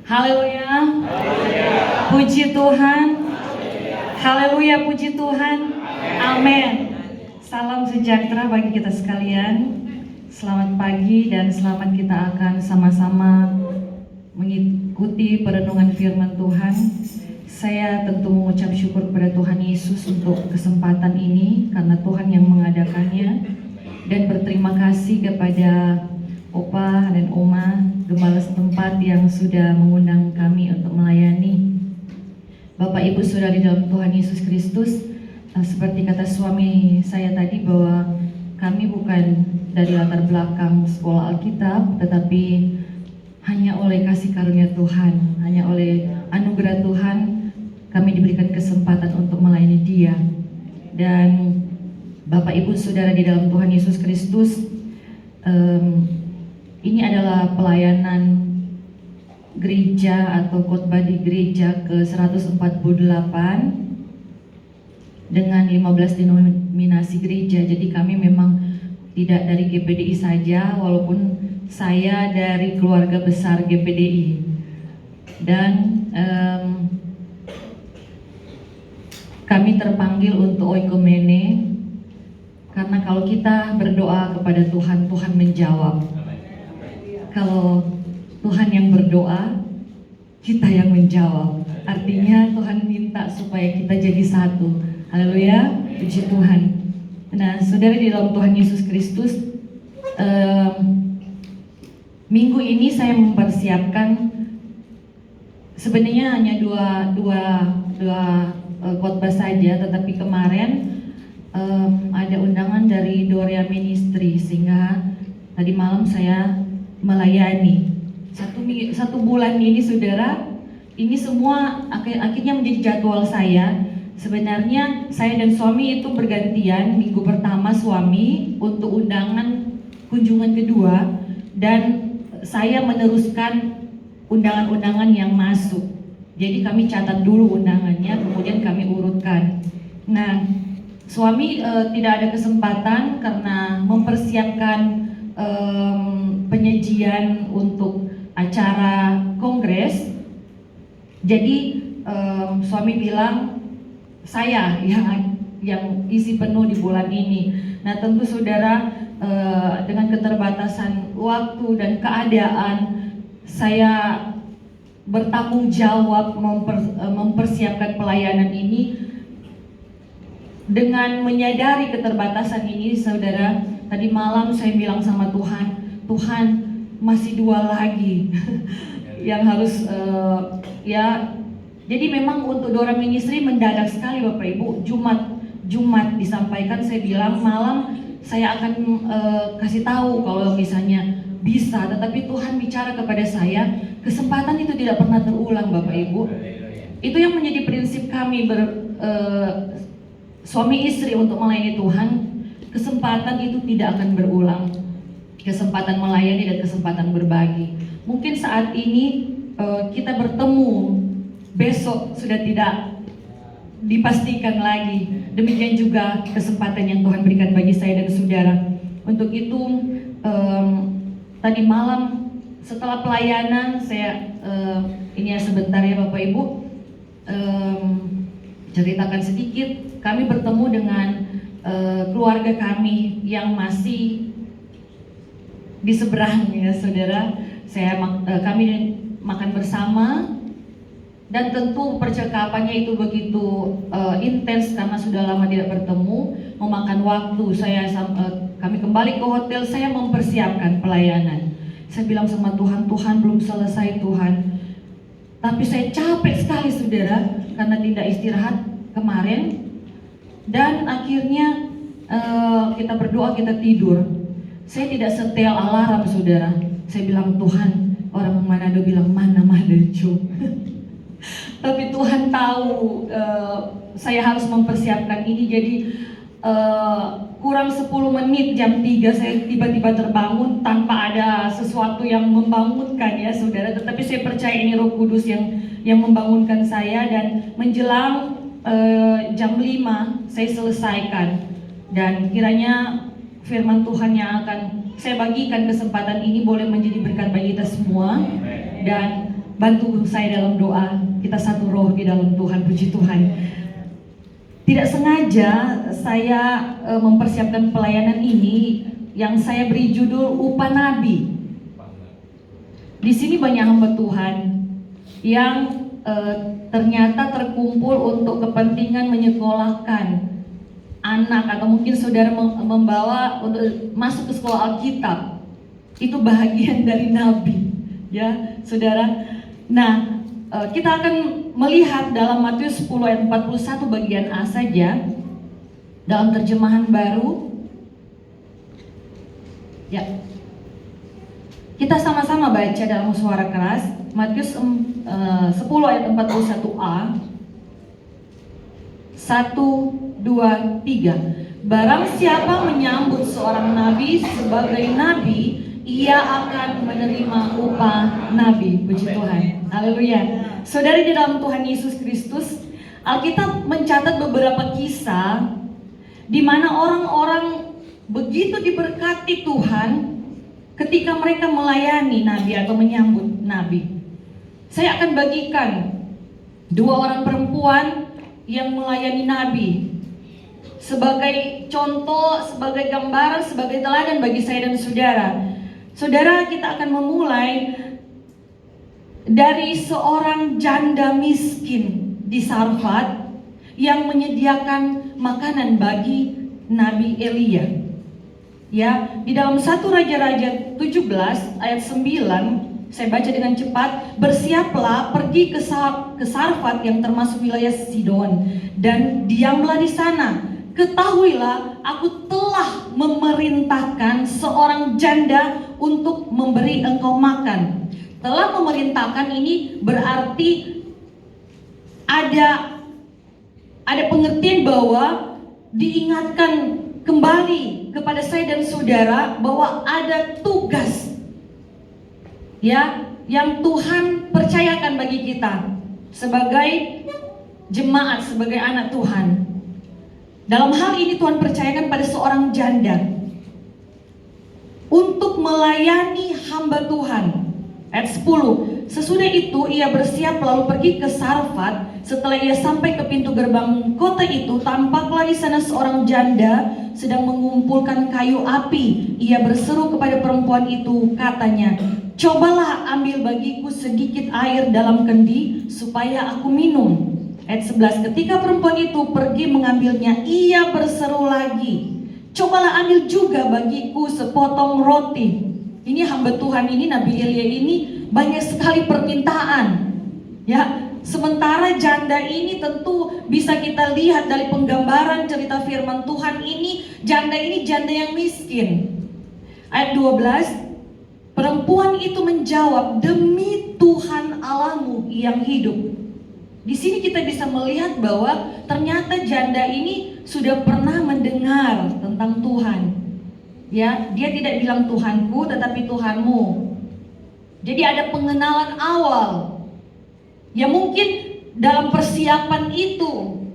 Haleluya. Puji Tuhan. Haleluya, puji Tuhan. Amin. Salam sejahtera bagi kita sekalian. Selamat pagi dan selamat kita akan sama-sama mengikuti perenungan firman Tuhan. Saya tentu mengucap syukur kepada Tuhan Yesus untuk kesempatan ini karena Tuhan yang mengadakannya, dan berterima kasih kepada Opa dan Oma gembala setempat yang sudah mengundang kami untuk melayani. Bapak Ibu Saudara di dalam Tuhan Yesus Kristus, seperti kata suami saya tadi bahwa kami bukan dari latar belakang sekolah Alkitab, tetapi hanya oleh kasih karunia Tuhan, hanya oleh anugerah Tuhan kami diberikan kesempatan untuk melayani Dia. Dan Bapak Ibu Saudara di dalam Tuhan Yesus Kristus, ini adalah pelayanan gereja atau khotbah di gereja ke-148 dengan 15 denominasi gereja. Jadi kami memang tidak dari GPDI saja, walaupun saya dari keluarga besar GPDI. Dan kami terpanggil untuk oikumene, karena kalau kita berdoa kepada Tuhan, Tuhan menjawab. Kalau Tuhan yang berdoa, kita yang menjawab. Artinya Tuhan minta supaya kita jadi satu. Haleluya, puji Tuhan. Nah, saudara di dalam Tuhan Yesus Kristus, minggu ini saya mempersiapkan sebenarnya hanya dua khotbah saja, tetapi kemarin ada undangan dari Dorea Ministry, sehingga tadi malam saya melayani. Satu bulan ini saudara, ini semua akhirnya menjadi jadwal saya. Sebenarnya saya dan suami itu bergantian. Minggu pertama suami untuk undangan kunjungan kedua, dan saya meneruskan undangan-undangan yang masuk. Jadi kami catat dulu undangannya, kemudian kami urutkan. Nah, suami tidak ada kesempatan karena mempersiapkan penyajian untuk acara kongres. Jadi suami bilang saya yang isi penuh di bulan ini. Nah, tentu saudara, dengan keterbatasan waktu dan keadaan, saya bertanggung jawab mempersiapkan pelayanan ini. Dengan menyadari keterbatasan ini saudara, tadi malam saya bilang sama Tuhan, Tuhan masih 2 lagi yang harus jadi memang untuk Dora Ministry mendadak sekali Bapak Ibu. Jumat disampaikan, saya bilang malam saya akan kasih tahu kalau misalnya bisa, tetapi Tuhan bicara kepada saya, kesempatan itu tidak pernah terulang Bapak Ibu. Itu yang menjadi prinsip kami suami istri untuk melayani Tuhan. Kesempatan itu tidak akan berulang. Kesempatan melayani dan kesempatan berbagi. Mungkin saat ini kita bertemu, besok sudah tidak dipastikan lagi. Demikian juga kesempatan yang Tuhan berikan bagi saya dan saudara. Untuk itu tadi malam setelah pelayanan saya ini ya sebentar ya Bapak Ibu, ceritakan sedikit. Kami bertemu dengan keluarga kami yang masih di seberang ya saudara. Kami makan bersama, dan tentu percakapannya itu begitu intens karena sudah lama tidak bertemu, memakan waktu. Kami kembali ke hotel, saya mempersiapkan pelayanan. Saya bilang sama Tuhan, Tuhan belum selesai Tuhan, tapi saya capek sekali saudara karena tidak istirahat kemarin. Dan akhirnya kita berdoa, kita tidur. Saya tidak setel alarm saudara. Saya bilang, Tuhan, orang Manado bilang mana Manado. Tapi Tuhan tahu saya harus mempersiapkan ini. Jadi kurang 10 menit jam 3 saya tiba-tiba terbangun tanpa ada sesuatu yang membangunkan ya saudara. Tetapi saya percaya ini Roh Kudus yang membangunkan saya, dan menjelang jam 5 saya selesaikan, dan kiranya firman Tuhan yang akan saya bagikan kesempatan ini boleh menjadi berkat bagi kita semua. Dan bantu saya dalam doa. Kita satu roh di dalam Tuhan, puji Tuhan. Tidak sengaja saya mempersiapkan pelayanan ini yang saya beri judul Upah Nabi. Di sini banyak hamba Tuhan yang ternyata terkumpul untuk kepentingan menyekolahkan anak, atau mungkin saudara membawa untuk masuk ke sekolah Alkitab. Itu bahagian dari Nabi, ya saudara. Nah, kita akan melihat dalam Matius 10 ayat 41 bagian A saja, dalam terjemahan baru. Ya, kita sama-sama baca dalam suara keras. Matius 10 ayat 41a. 1, 2, 3. Barang siapa menyambut seorang nabi sebagai nabi, ia akan menerima upah nabi. Puji Tuhan. Haleluya. Saudari di dalam Tuhan Yesus Kristus, Alkitab mencatat beberapa kisah di mana orang-orang begitu diberkati Tuhan ketika mereka melayani nabi atau menyambut nabi. Saya akan bagikan 2 orang perempuan yang melayani nabi sebagai contoh, sebagai gambaran, sebagai teladan bagi saya dan saudara. Saudara, kita akan memulai dari seorang janda miskin di Sarfat yang menyediakan makanan bagi Nabi Elia. Ya, di dalam 1 Raja-Raja 17 ayat 9, saya baca dengan cepat. Bersiaplah, pergi ke Sarfat yang termasuk wilayah Sidon, dan diamlah di sana. Ketahuilah, aku telah memerintahkan seorang janda untuk memberi engkau makan. Telah memerintahkan ini berarti ada pengertian bahwa diingatkan kembali kepada saya dan saudara bahwa ada tugas, ya, yang Tuhan percayakan bagi kita sebagai jemaat, sebagai anak Tuhan. Dalam hal ini Tuhan percayakan pada seorang janda untuk melayani hamba Tuhan. Ayat 10. Sesudah itu ia bersiap lalu pergi ke Sarfat. Setelah ia sampai ke pintu gerbang kota itu, tampaklah di sana seorang janda sedang mengumpulkan kayu api. Ia berseru kepada perempuan itu, katanya, cobalah ambil bagiku sedikit air dalam kendi supaya aku minum. Ayat 11. Ketika perempuan itu pergi mengambilnya, ia berseru lagi, cobalah ambil juga bagiku sepotong roti. Ini hamba Tuhan ini, Nabi Elia ini, banyak sekali permintaan, ya. Sementara janda ini tentu bisa kita lihat dari penggambaran cerita firman Tuhan ini, janda yang miskin. Ayat 12, perempuan itu menjawab, demi Tuhan Allahmu yang hidup. Di sini kita bisa melihat bahwa ternyata janda ini sudah pernah mendengar tentang Tuhan. Ya, dia tidak bilang Tuhanku tetapi Tuhanmu. Jadi ada pengenalan awal. Ya mungkin dalam persiapan itu,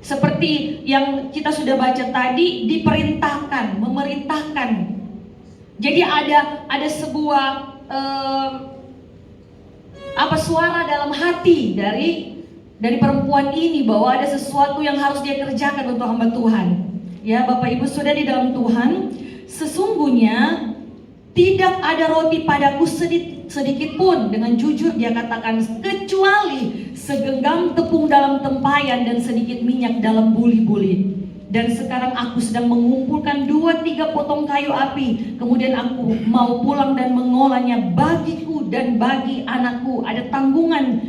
seperti yang kita sudah baca tadi, diperintahkan, memerintahkan. Jadi ada sebuah suara dalam hati dari perempuan ini bahwa ada sesuatu yang harus dia kerjakan untuk hamba Tuhan. Ya, Bapak Ibu Saudara di dalam Tuhan, sesungguhnya tidak ada roti padaku sedikit pun, dengan jujur dia katakan, kecuali segenggam tepung dalam tempayan dan sedikit minyak dalam buli-buli. Dan sekarang aku sedang mengumpulkan 2-3 potong kayu api. Kemudian aku mau pulang dan mengolahnya bagiku dan bagi anakku. Ada tanggungan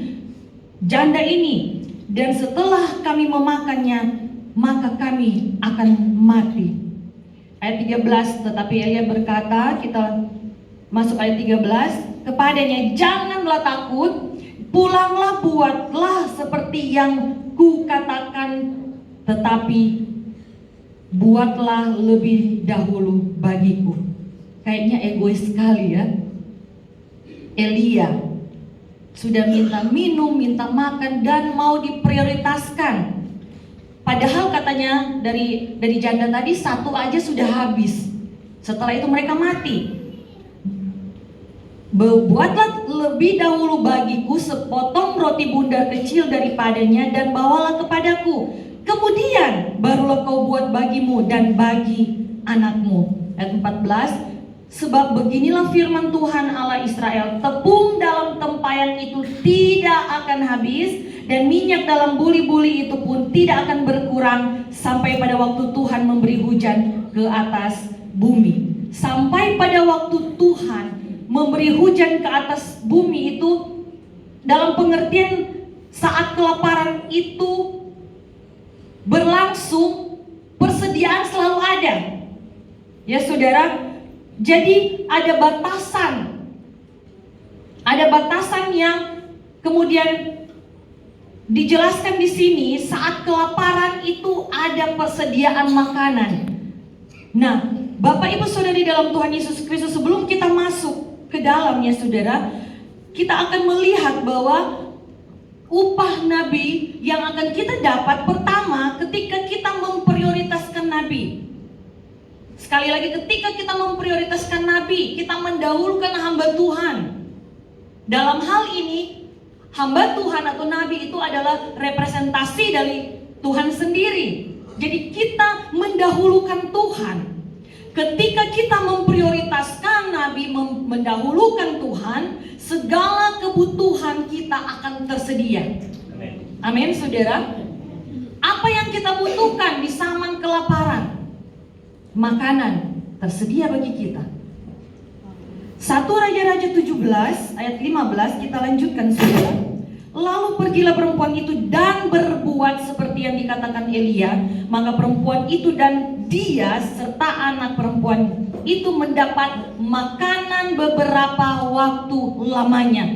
janda ini. Dan setelah kami memakannya, maka kami akan mati. Ayat 13, tetapi Elia berkata, kita masuk ayat 13, kepadanya, janganlah takut, pulanglah, buatlah seperti yang kukatakan, tetapi buatlah lebih dahulu bagiku. Kayaknya egois sekali ya. Elia sudah minta minum, minta makan, dan mau diprioritaskan. Padahal katanya dari janda tadi satu aja sudah habis. Setelah itu mereka mati. Buatlah lebih dahulu bagiku sepotong roti bundar kecil daripadanya dan bawalah kepadaku. Kemudian barulah kau buat bagimu dan bagi anakmu. Ayat 14. Sebab beginilah firman Tuhan Allah Israel, tepung dalam tempayan itu tidak akan habis, dan minyak dalam buli-buli itu pun tidak akan berkurang sampai pada waktu Tuhan memberi hujan ke atas bumi. Sampai pada waktu Tuhan memberi hujan ke atas bumi itu dalam pengertian saat kelaparan itu berlangsung, persediaan selalu ada. Ya saudara, jadi ada batasan yang kemudian dijelaskan di sini. Saat kelaparan itu ada persediaan makanan. Nah, Bapak Ibu Saudari dalam Tuhan Yesus Kristus, sebelum kita masuk ke dalamnya saudara, kita akan melihat bahwa upah nabi yang akan kita dapat pertama ketika kita memprioritaskan nabi. Sekali lagi, ketika kita memprioritaskan nabi, kita mendahulukan hamba Tuhan. Dalam hal ini, hamba Tuhan atau nabi itu adalah representasi dari Tuhan sendiri. Jadi kita mendahulukan Tuhan. Ketika kita memprioritaskan nabi, mendahulukan Tuhan, segala kebutuhan kita akan tersedia. Amin, saudara. Apa yang kita butuhkan di zaman kelaparan? Makanan tersedia bagi kita. 1 Raja-Raja 17 ayat 15 kita lanjutkan saudara. Lalu pergilah perempuan itu dan berbuat seperti yang dikatakan Elia. Maka perempuan itu dan dia serta anak perempuan itu mendapat makanan beberapa waktu lamanya.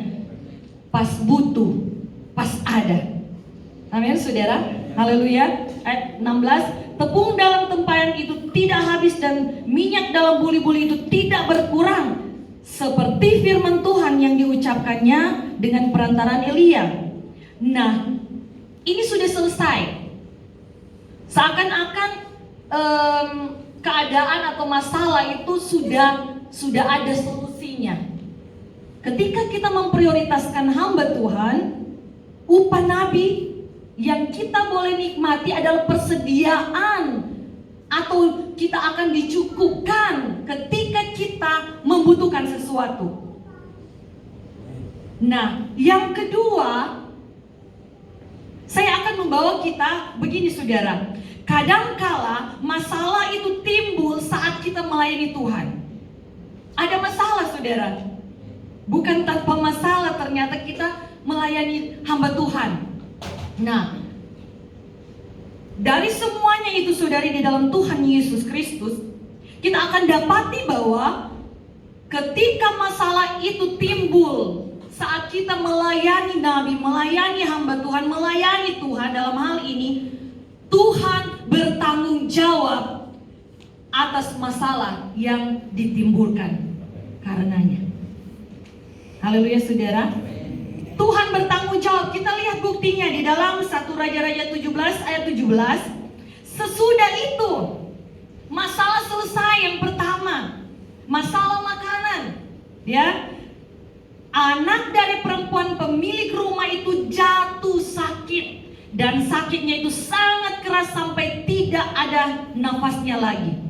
Pas butuh, pas ada. Amin saudara. Haleluya. Ayat 16. Tepung dalam tempayan itu tidak habis dan minyak dalam buli-buli itu tidak berkurang, seperti firman Tuhan yang diucapkannya dengan perantaraan Elia. Nah, ini sudah selesai. Seakan-akan keadaan atau masalah itu sudah ada solusinya. Ketika kita memprioritaskan hamba Tuhan, upah nabi yang kita boleh nikmati adalah persediaan, atau kita akan dicukupkan ketika kita membutuhkan sesuatu. Nah, yang kedua, saya akan membawa kita begini saudara. Kadangkala masalah itu timbul saat kita melayani Tuhan. Ada masalah saudara. Bukan tanpa masalah ternyata kita melayani hamba Tuhan. Nah, dari semuanya itu saudari di dalam Tuhan Yesus Kristus, kita akan dapati bahwa ketika masalah itu timbul saat kita melayani nabi, melayani hamba Tuhan, melayani Tuhan dalam hal ini, Tuhan bertanggung jawab atas masalah yang ditimbulkan karenanya. Haleluya saudara. Tuhan bertanggung jawab. Kita lihat buktinya di dalam 1 Raja-Raja 17 ayat 17. Sesudah itu masalah selesai. Yang pertama, masalah makanan. Ya, anak dari perempuan pemilik rumah itu jatuh sakit, dan sakitnya itu sangat keras sampai tidak ada nafasnya lagi.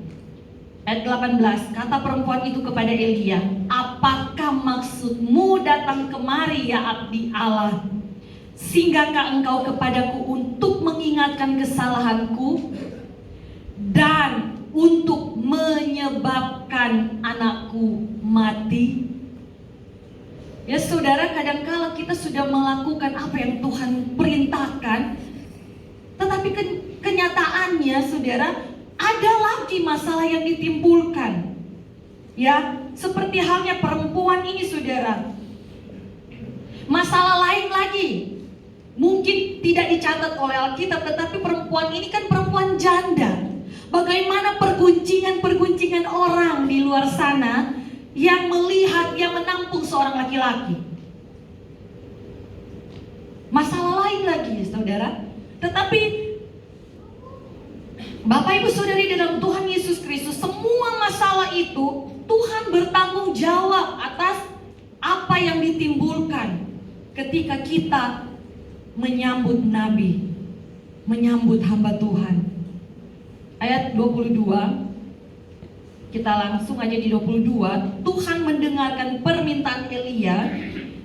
Ayat 18, kata perempuan itu kepada Elia, apakah maksudmu datang kemari ya abdi Allah? Singgahkah engkau kepadaku untuk mengingatkan kesalahanku dan untuk menyebabkan anakku mati? Ya saudara, kadangkala kita sudah melakukan apa yang Tuhan perintahkan, tetapi kenyataannya saudara, ada lagi masalah yang ditimbulkan. Ya, seperti halnya perempuan ini saudara. Masalah lain lagi, mungkin tidak dicatat oleh Alkitab, tetapi perempuan ini kan perempuan janda. Bagaimana perguncingan orang di luar sana yang melihat, yang menampung seorang laki-laki. Masalah lain lagi saudara. Tetapi Bapak Ibu Saudari dalam Tuhan Yesus Kristus, semua masalah itu Tuhan bertanggung jawab atas apa yang ditimbulkan ketika kita menyambut nabi, menyambut hamba Tuhan. Ayat 22, kita langsung aja di 22. Tuhan mendengarkan permintaan Elia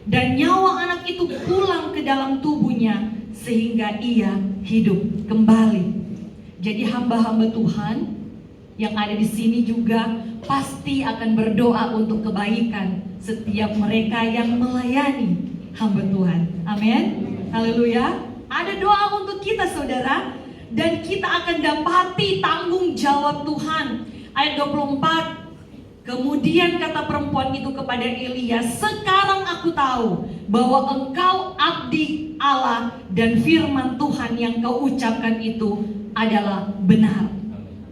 dan nyawa anak itu pulang ke dalam tubuhnya sehingga ia hidup kembali. Jadi hamba-hamba Tuhan yang ada di sini juga pasti akan berdoa untuk kebaikan setiap mereka yang melayani hamba Tuhan. Amin. Haleluya. Ada doa untuk kita, saudara, dan kita akan dapati tanggung jawab Tuhan. Ayat 24, kemudian kata perempuan itu kepada Elia, sekarang aku tahu bahwa engkau abdi Allah dan firman Tuhan yang kau ucapkan itu adalah benar.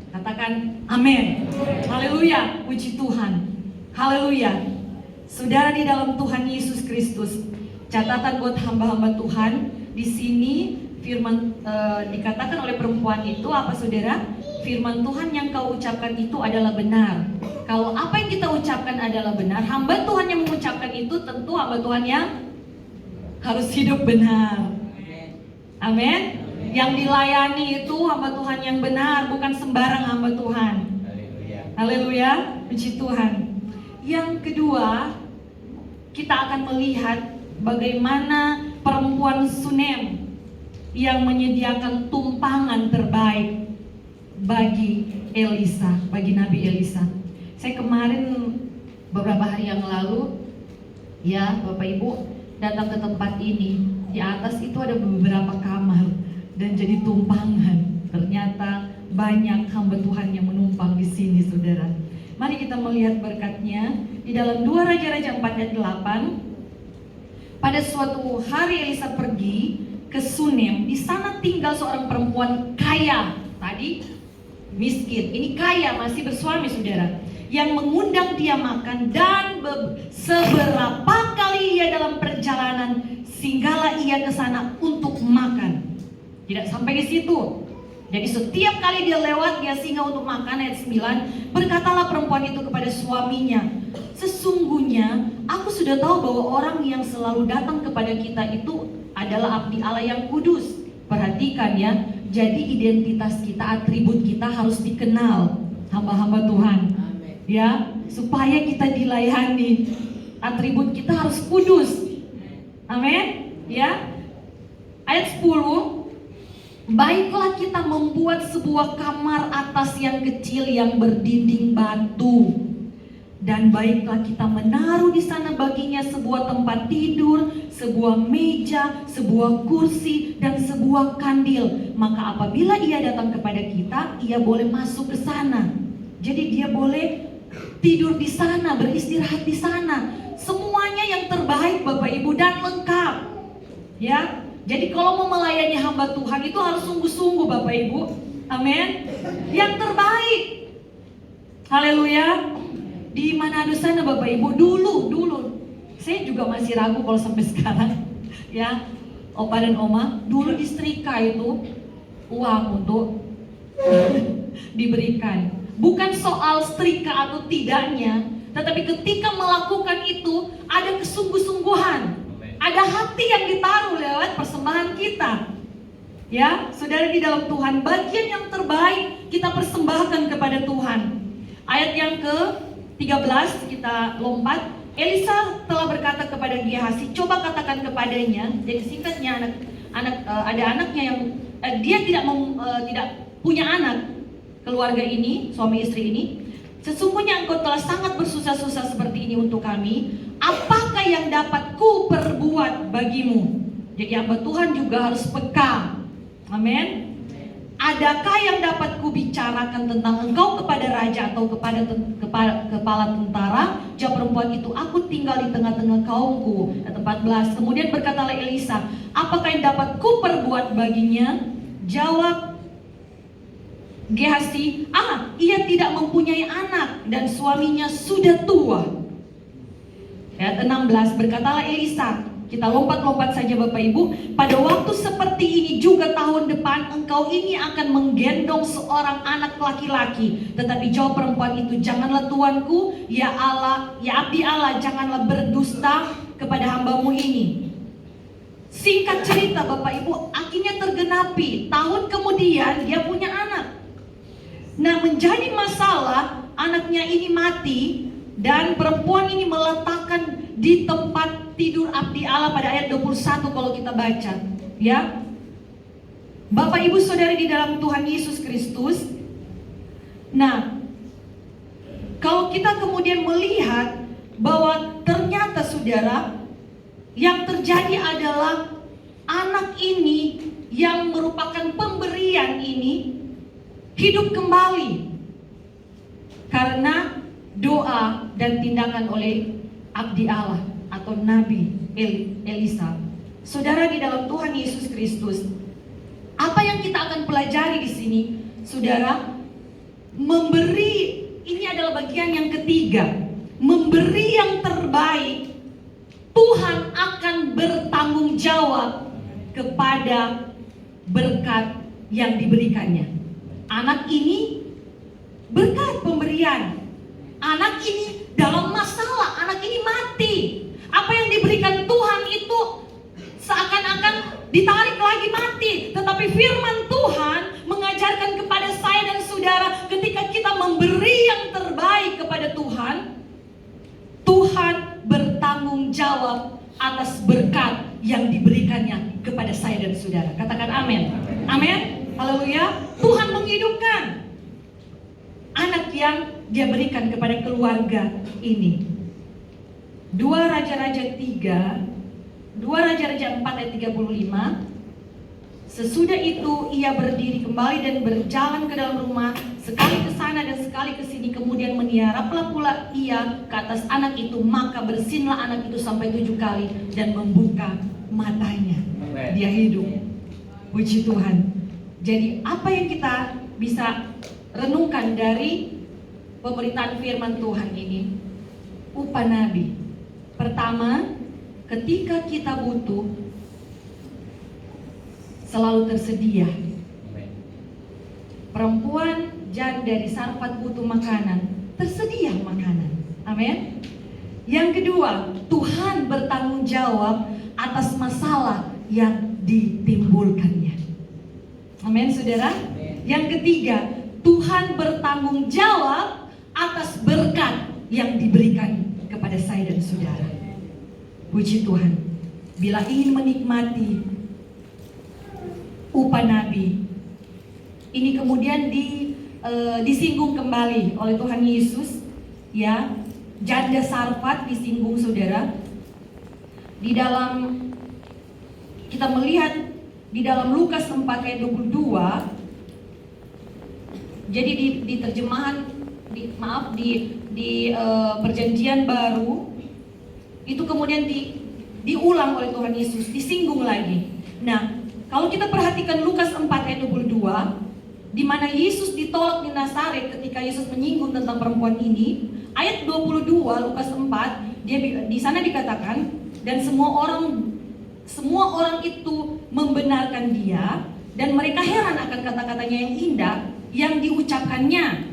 Katakan amin. Haleluya, puji Tuhan. Haleluya. Saudara di dalam Tuhan Yesus Kristus, catatan buat hamba-hamba Tuhan, di sini firman dikatakan oleh perempuan itu apa, saudara? Firman Tuhan yang kau ucapkan itu adalah benar. Kalau apa yang kita ucapkan adalah benar, hamba Tuhan yang mengucapkan itu tentu hamba Tuhan yang harus hidup benar. Amin. Yang dilayani itu hamba Tuhan yang benar, bukan sembarang hamba Tuhan. Haleluya, puji Tuhan. Yang kedua, kita akan melihat bagaimana perempuan Sunem yang menyediakan tumpangan terbaik bagi Elisa, bagi Nabi Elisa. Saya kemarin beberapa hari yang lalu, ya Bapak Ibu, datang ke tempat ini. Di atas itu ada beberapa kamar dan jadi tumpangan. Ternyata banyak hamba Tuhan yang menumpang di sini, saudara. Mari kita melihat berkatnya di dalam 2 Raja-Raja 4 ayat 8. Pada suatu hari Elisa pergi ke Sunem. Di sana tinggal seorang perempuan kaya. Tadi miskin, ini kaya, masih bersuami, saudara, yang mengundang dia makan. Dan seberapa kali ia dalam perjalanan, singgahlah ia ke sana untuk makan. Tidak sampai di situ. Jadi setiap kali dia lewat, dia singgah untuk makan. Ayat 9, berkatalah perempuan itu kepada suaminya, sesungguhnya aku sudah tahu bahwa orang yang selalu datang kepada kita itu adalah abdi Allah yang kudus. Perhatikan ya, jadi identitas kita, atribut kita harus dikenal, hamba-hamba Tuhan. Amen. Ya, supaya kita dilayani, atribut kita harus kudus. Amin. Ya. Ayat 10, baiklah kita membuat sebuah kamar atas yang kecil yang berdinding batu. Dan baiklah kita menaruh di sana baginya sebuah tempat tidur, sebuah meja, sebuah kursi, dan sebuah kandil. Maka apabila ia datang kepada kita, ia boleh masuk ke sana. Jadi dia boleh tidur di sana, beristirahat di sana. Semuanya yang terbaik, Bapak Ibu, dan lengkap. Ya, jadi kalau mau melayani hamba Tuhan itu harus sungguh-sungguh, Bapak Ibu. Amin. Yang terbaik. Haleluya. Di Manado sana, Bapak Ibu, dulu saya juga masih ragu kalau sampai sekarang, ya, Opa dan Oma, dulu disetrika itu uang untuk diberikan. Bukan soal setrika atau tidaknya, tetapi ketika melakukan itu ada kesungguh-sungguhan, ada hati yang ditaruh lewat persembahan kita. Ya, saudara di dalam Tuhan, bagian yang terbaik kita persembahkan kepada Tuhan. Ayat yang ke-13 kita lompat. Elisa telah berkata kepada Gehazi, coba katakan kepadanya. Jadi singkatnya, ada anaknya yang dia tidak punya anak, keluarga ini, suami istri ini. Sesungguhnya engkau telah sangat bersusah-susah seperti ini untuk kami. Apakah yang dapat ku perbuat bagimu? Jadi hamba Tuhan juga harus peka. Amin. Adakah yang dapat kubicarakan tentang engkau kepada raja atau kepada kepala tentara? Jawab perempuan itu, aku tinggal di tengah-tengah kaumku. Ayat 14. Kemudian berkatalah Elisa, apakah yang dapat ku perbuat baginya? Jawab Gehazi, ia tidak mempunyai anak dan suaminya sudah tua. Ayat 16. Berkatalah Elisa, Kita lompat-lompat saja Bapak Ibu. Pada waktu seperti ini juga tahun depan engkau ini akan menggendong seorang anak laki-laki. Tetapi jawab perempuan itu, janganlah tuanku, ya Allah, ya abdi Allah, janganlah berdusta kepada hambamu ini. Singkat cerita Bapak Ibu, akhirnya tergenapi. Tahun kemudian dia punya anak. Nah, menjadi masalah, anaknya ini mati dan perempuan ini meletakkan di tempat tidur abdi Allah pada ayat 21 kalau kita baca, ya. Bapak Ibu Saudara di dalam Tuhan Yesus Kristus. Nah, kalau kita kemudian melihat bahwa ternyata Saudara, yang terjadi adalah anak ini yang merupakan pemberian ini hidup kembali karena doa dan tindakan oleh abdi Allah atau Nabi Elisa. Saudara di dalam Tuhan Yesus Kristus, apa yang kita akan pelajari di sini, Saudara? Memberi, ini adalah bagian yang ketiga. Memberi yang terbaik, Tuhan akan bertanggung jawab kepada berkat yang diberikannya. Anak ini berkat pemberian. Anak ini dalam masalah, anak ini mati. Apa yang diberikan Tuhan itu seakan-akan ditarik lagi mati. Tetapi firman Tuhan mengajarkan kepada saya dan saudara, ketika kita memberi yang terbaik kepada Tuhan, Tuhan bertanggung jawab atas berkat yang diberikannya kepada saya dan saudara. Katakan amin. Amin. Haleluya. Tuhan menghidupkan anak yang dia berikan kepada keluarga ini. 2 Raja-Raja 4 ayat 35. Sesudah itu ia berdiri kembali dan berjalan ke dalam rumah, sekali ke sana dan sekali ke sini, kemudian meniaraplah pula ia ke atas anak itu, maka bersinlah anak itu sampai 7 kali dan membuka matanya. Dia hidup. Puji Tuhan. Jadi apa yang kita bisa renungkan dari pemberitaan firman Tuhan ini? Upah nabi. Pertama, ketika kita butuh, selalu tersedia. Perempuan janda di Sarfat butuh makanan, tersedia makanan. Amin. Yang kedua, Tuhan bertanggung jawab atas masalah yang ditimbulkannya. Amin, saudara. Yang ketiga, Tuhan bertanggung jawab atas berkat yang diberikan kepada saya dan saudara. Puji Tuhan. Bila ingin menikmati upah nabi, ini kemudian disinggung kembali oleh Tuhan Yesus, ya. Janda Sarfat disinggung, saudara. Di dalam kita melihat di dalam Lukas 4 ayat 22. Jadi di terjemahan di perjanjian baru itu kemudian diulang oleh Tuhan Yesus, disinggung lagi. Nah, kalau kita perhatikan Lukas 4 ayat 22, di mana Yesus ditolak di Nazaret, ketika Yesus menyinggung tentang perempuan ini, ayat 22 Lukas 4, dia di sana dikatakan, dan semua orang itu membenarkan dia, dan mereka heran akan kata-katanya yang indah yang diucapkannya.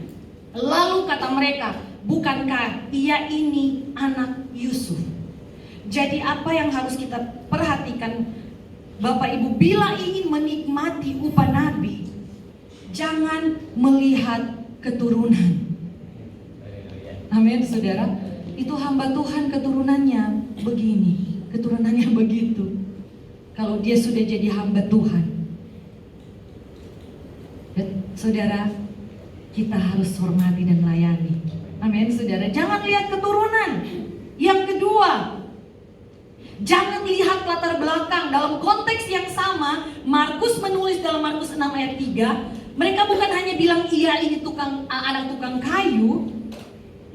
Lalu kata mereka, bukankah ia ini anak Yusuf? Jadi apa yang harus kita perhatikan Bapak Ibu, bila ingin menikmati upah nabi, jangan melihat keturunan. Amin, saudara. Itu hamba Tuhan keturunannya begini, keturunannya begitu. Kalau dia sudah jadi hamba Tuhan, saudara, kita harus hormati dan layani. Amin, saudara. Jangan lihat keturunan. Yang kedua, jangan lihat latar belakang. Dalam konteks yang sama, Markus menulis dalam Markus 6 ayat 3, mereka bukan hanya bilang ia ini anak tukang kayu.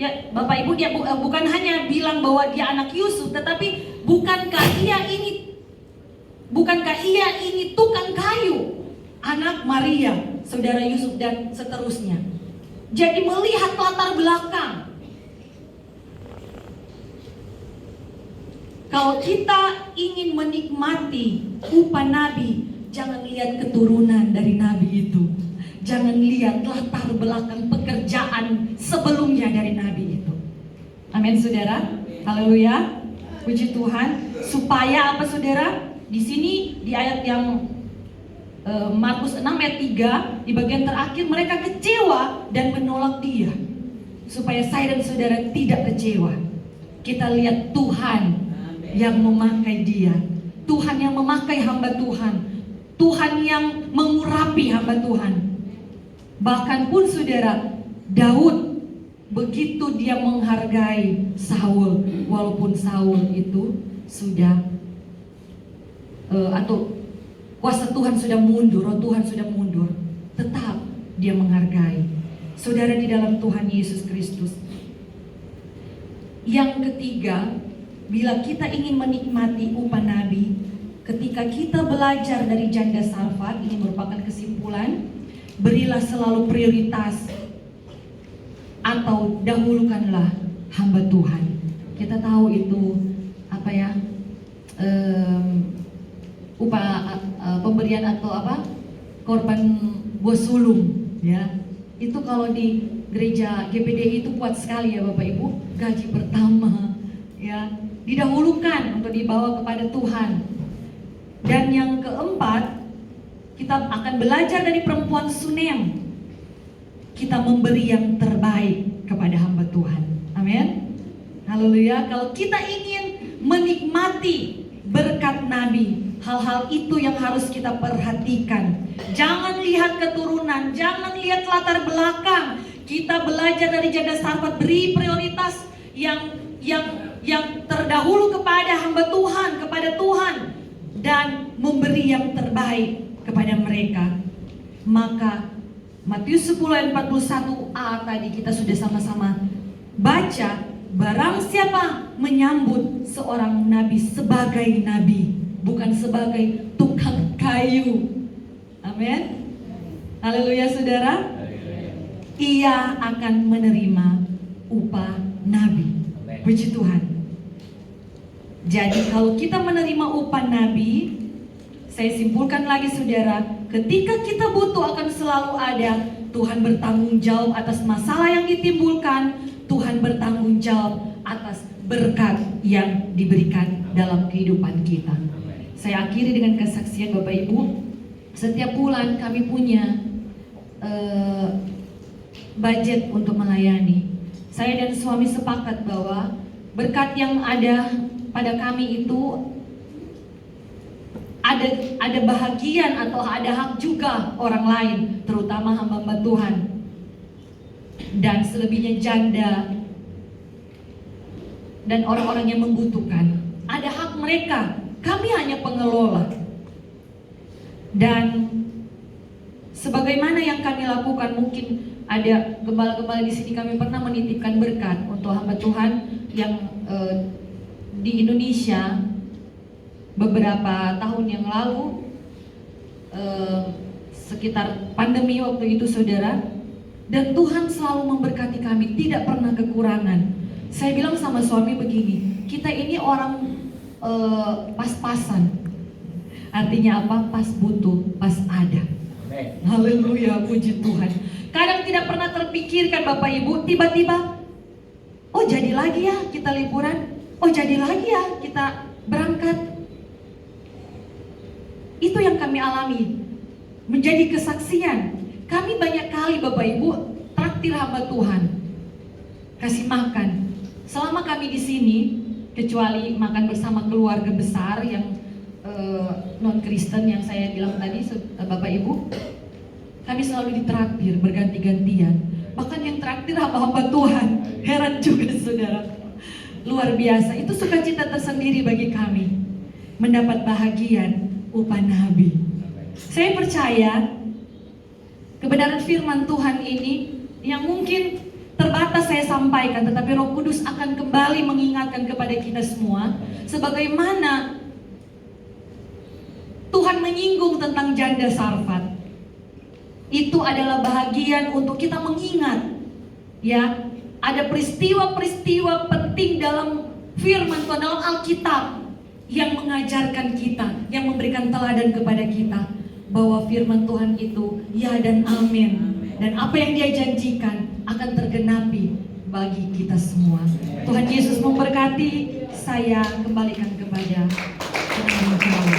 Ya, Bapak Ibu, dia bukan hanya bilang bahwa dia anak Yusuf, tetapi bukankah ia ini tukang kayu, anak Maria, saudara Yusuf dan seterusnya. Jadi melihat latar belakang. Kalau kita ingin menikmati upah nabi, jangan lihat keturunan dari nabi itu. Jangan lihat latar belakang pekerjaan sebelumnya dari nabi itu. Amin saudara. Haleluya. Puji Tuhan. Supaya apa saudara? Di sini di ayat yang Markus 6 ayat 3, di bagian terakhir mereka kecewa dan menolak dia. Supaya saya dan saudara tidak kecewa. Kita lihat Tuhan yang memakai dia, Tuhan yang memakai hamba Tuhan, Tuhan yang mengurapi hamba Tuhan. Bahkan pun saudara, Daud begitu dia menghargai Saul, walaupun Saul itu sudah atau kuasa Tuhan sudah mundur, roh Tuhan sudah mundur, tetap dia menghargai. Saudara di dalam Tuhan Yesus Kristus. Yang ketiga, bila kita ingin menikmati upah nabi, ketika kita belajar dari janda Sarfat, ini merupakan kesimpulan, berilah selalu prioritas atau dahulukanlah hamba Tuhan. Kita tahu itu apa ya, pemberian atau apa, korban bos sulung ya. Itu kalau di gereja GPDI itu kuat sekali ya Bapak Ibu, gaji pertama ya didahulukan untuk dibawa kepada Tuhan. Dan yang keempat, kita akan belajar dari perempuan Sunem. Kita memberi yang terbaik kepada hamba Tuhan. Amin. Haleluya. Kalau kita ingin menikmati berkat nabi, hal-hal itu yang harus kita perhatikan. Jangan lihat keturunan, jangan lihat latar belakang. Kita belajar dari janda Sarfat, beri prioritas yang terdahulu kepada hamba Tuhan, kepada Tuhan, dan memberi yang terbaik kepada mereka. Maka Matius 10 ayat 41a tadi kita sudah sama-sama baca, barang siapa menyambut seorang nabi sebagai nabi, bukan sebagai tukang kayu. Amin. Haleluya saudara. Ia akan menerima upah nabi. Puji Tuhan. Jadi kalau kita menerima upah nabi, saya simpulkan lagi saudara, ketika kita butuh akan selalu ada. Tuhan bertanggung jawab atas masalah yang ditimbulkan, Tuhan bertanggung jawab atas berkat yang diberikan dalam kehidupan kita. Saya akhiri dengan kesaksian Bapak Ibu. Setiap bulan kami punya budget untuk melayani. Saya dan suami sepakat bahwa berkat yang ada pada kami itu ada bahagian atau ada hak juga orang lain, terutama hamba-hamba Tuhan dan selebihnya janda dan orang-orang yang membutuhkan. Ada hak mereka, kami hanya pengelola. Dan sebagaimana yang kami lakukan, mungkin ada gembala-gembala di sini, kami pernah menitipkan berkat untuk hamba Tuhan yang di Indonesia beberapa tahun yang lalu, sekitar pandemi waktu itu saudara. Dan Tuhan selalu memberkati kami, tidak pernah kekurangan. Saya bilang sama suami begini, kita ini orang pas-pasan. Artinya apa? Pas butuh, pas ada. Haleluya, puji Tuhan. Kadang tidak pernah terpikirkan Bapak Ibu, tiba-tiba, oh jadi lagi ya kita liburan, oh jadi lagi ya kita berangkat. Itu yang kami alami, menjadi kesaksian. Kami banyak kali Bapak Ibu traktir hamba Tuhan, kasih makan. Selama kami di sini, kecuali makan bersama keluarga besar yang non-Kristen yang saya bilang tadi Bapak Ibu, kami selalu ditraktir berganti-gantian. Bahkan yang traktir hamba-hamba Tuhan, heran juga saudara. Luar biasa, itu sukacita tersendiri bagi kami, mendapat bahagian upah nabi. Saya percaya kebenaran firman Tuhan ini yang mungkin terbatas saya sampaikan, tetapi Roh Kudus akan kembali mengingatkan kepada kita semua, sebagaimana Tuhan menyinggung tentang janda Sarfat. Itu adalah bahagian untuk kita mengingat, ya, ada peristiwa-peristiwa penting dalam firman Tuhan, dalam Alkitab, yang mengajarkan kita, yang memberikan teladan kepada kita bahwa firman Tuhan itu ya dan amin. Dan apa yang Dia janjikan akan tergenapi bagi kita semua. Tuhan Yesus memberkati. Saya kembalikan kepada penanggung jawab.